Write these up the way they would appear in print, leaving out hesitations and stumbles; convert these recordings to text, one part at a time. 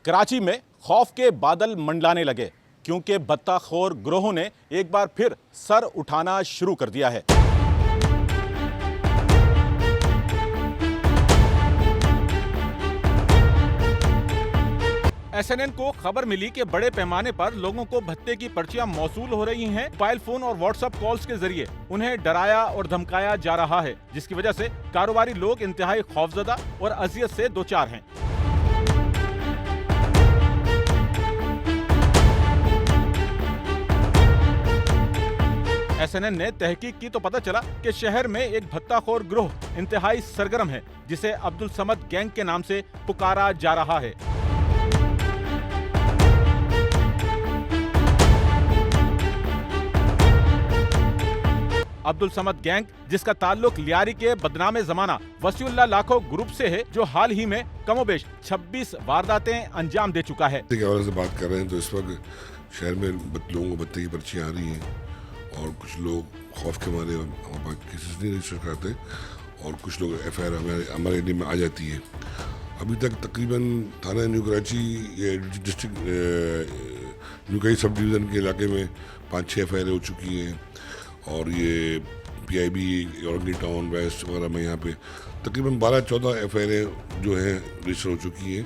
कराची में खौफ के बादल मंडलाने लगे क्योंकि बत्ताखोर ग्रोहों ने एक बार फिर सर उठाना शुरू कर दिया है। SNN को खबर मिली कि बड़े पैमाने पर लोगों को भत्ते की पर्चियां मौसूल हो रही हैं। मोबाइल फोन और व्हाट्सएप कॉल्स के जरिए उन्हें डराया और धमकाया जा रहा है, जिसकी वजह से कारोबारी लोग इंतहाई खौफजदा और अजियत से दो चार हैं। SNN ने तहकीक की तो पता चला कि शहर में एक भत्ताखोर ग्रोह इंतहाई सरगर्म है, जिसे अब्दुल समद गैंग के नाम से पुकारा जा रहा है। अब्दुल समद गैंग, जिसका ताल्लुक लियारी के बदनामे जमाना वसीउल्लाह लाखो ग्रुप से है, जो हाल ही में कमोबेश 26 वारदातें अंजाम दे चुका है। से बात कर रहे हैं तो इस वक्त शहर में लोगों को भत्ते की पर्चियां आ रही हैं और कुछ लोग खौफ के मारे केसेस नहीं रजिस्टर करते और कुछ लोग FIR हमारे एरिया में आ जाती है। अभी तक तकरीबन थाना new Karachi district new Karachi sub division के इलाके में 5-6 FIR हो चुकी हैं और ये PIB औरंगी टाउन वेस्ट वगैरह में यहाँ पे तकरीबन 12-14 FIR जो हैं रजिस्टर हो चुकी हैं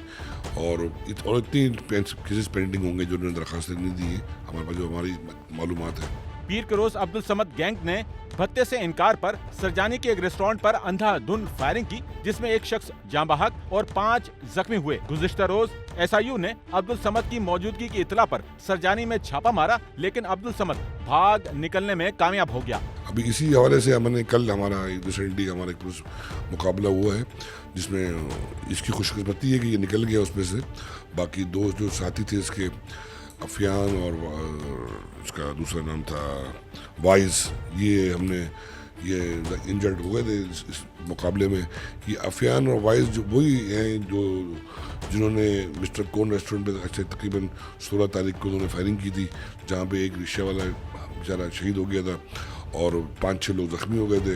और इतनी केसेस पेंडिंग होंगे जो उन्होंने दरख्वास्त नहीं दी है, हमारे पास जो हमारी मालूमात है। पीर के रोज अब्दुल समद गैंग ने भत्ते से इनकार पर सरजानी के एक रेस्टोरेंट पर अंधाधुंध फायरिंग की, जिसमें एक शख्स जाँ बहक और 5 जख्मी हुए। गुज़िश्ता रोज SIU ने अब्दुल समद की मौजूदगी की इतला पर सरजानी में छापा मारा, लेकिन अब्दुल समद भाग निकलने में कामयाब हो गया। अभी इसी हवाले से हमने कल हमारा रिसेंटली हमारा एक पुलिस मुकाबला हुआ है, जिसमें इसकी खुशकिस्मती है कि ये निकल गया उसमें से। बाकी दो जो साथी थे इसके, अफियान और उसका दूसरा नाम था वाइज, ये इंजर्ड हो गए थे इस मुकाबले में। ये अफियान और वाइज जो वही हैं जो जिन्होंने मिस्टर कोन रेस्टोरेंट पे अच्छे तकरीबन 16 तारीख को उन्होंने फायरिंग की थी, जहाँ पे एक रिक्शा वाला बेचारा शहीद हो गया था और 5-6 लोग जख्मी हो गए थे।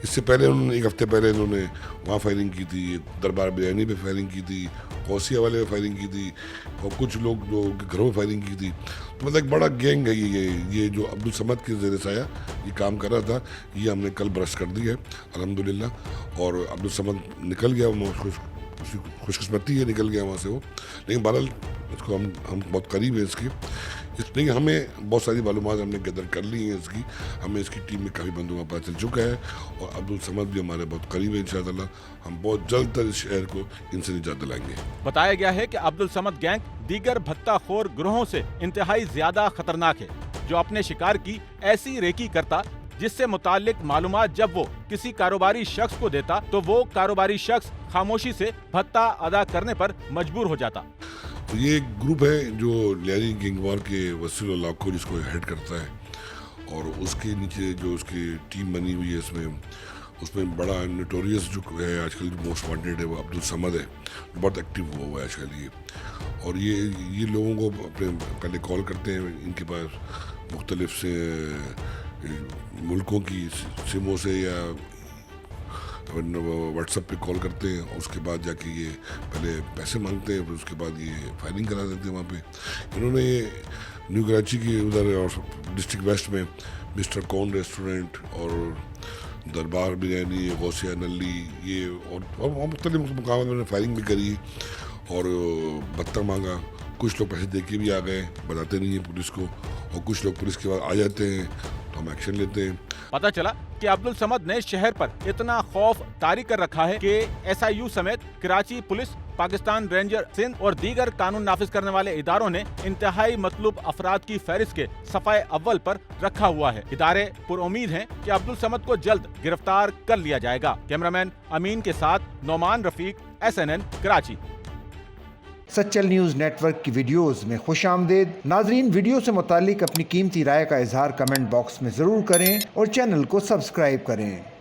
इससे पहले उन्होंने एक हफ्ते पहले इन्होंने वहाँ फायरिंग की थी, दरबार बिरयानी पे फायरिंग की थी, कौसिया वाले पे फायरिंग की थी और कुछ लोग जो घरों में फायरिंग की थी। तो मतलब एक बड़ा गैंग है ये जो अब्दुल समद के ज़ेर साया ये काम कर रहा था, ये हमने कल ब्रश कर दिया है अल्हम्दुलिल्लाह। और अब्दुल समद निकल गया, खुशकिस्मती है निकल गया वहाँ से वो। लेकिन बहरहाल इसको हम बहुत करीब है इसके, इसलिए हमें बहुत सारी मालूमात हमने गैदर कर ली हैं इसकी। हमें इसकी टीम में काफ़ी बंदों का पता चल चुका है और अब्दुल समद भी हमारे बहुत करीब है। इंशाअल्लाह हम बहुत जल्द तक इस शहर को इनसे निजात दिलाएंगे। बताया गया है कि अब्दुल समद गैंग दीगर भत्ताखोर ग्रोहों से इंतहाई ज्यादा खतरनाक है, जो अपने शिकार की ऐसी रेकी करता जिससे मुताल्लिक मालूमात जब वो किसी कारोबारी शख्स को देता तो वो कारोबारी शख्स खामोशी से भत्ता अदा करने पर मजबूर हो जाता। तो ये एक ग्रुप है जो लियारी गैंगवार के वसीउल्लाह लाखो जिसको हेड करता है और उसके नीचे जो उसकी टीम बनी हुई है उसमें बड़ा नोटोरियस जो है आजकल मोस्ट वांटेड है वो अब्दुल समद है, बहुत एक्टिव हुआ है आजकल ये। और ये लोगों को अपने पहले कॉल करते हैं, इनके पास मुख्तलिफ से मुल्कों की सिमों से या व्हाट्सएप पे कॉल करते हैं और उसके बाद जाके ये पहले पैसे मांगते हैं, फिर उसके बाद ये फायरिंग करा देते हैं वहाँ पे। इन्होंने ये न्यू कराची के उधर और डिस्ट्रिक्ट वेस्ट में मिस्टर कौन रेस्टोरेंट और दरबार बिरयानी, गौसिया नली, ये और मुख्तलिफ मुकाम में फायरिंग भी करी और भत्ता मांगा। कुछ लोग पैसे दे के भी आ गए, बताते नहीं हैं पुलिस को, और कुछ लोग पुलिस के बाद आ जाते हैं तो हम एक्शन लेते हैं। पता चला कि अब्दुल समद ने शहर पर इतना खौफ तारी कर रखा है कि SIU समेत कराची पुलिस, पाकिस्तान रेंजर सिंध और दीगर कानून नाफिज करने वाले इदारों ने इंतहाई मतलूब अफराद की फहरिस्त के सफ़ाए अव्वल पर रखा हुआ है। इदारे पुरुम्मीद हैं कि अब्दुल समद को जल्द गिरफ्तार कर लिया जाएगा। कैमरामैन अमीन के साथ Nauman Rafiq, SNN Karachi. Sachal news network की वीडियोस में खुशामदीद। नाजरीन, वीडियो से मुतालिक अपनी कीमती राय का इजहार कमेंट बॉक्स में ज़रूर करें और चैनल को सब्सक्राइब करें।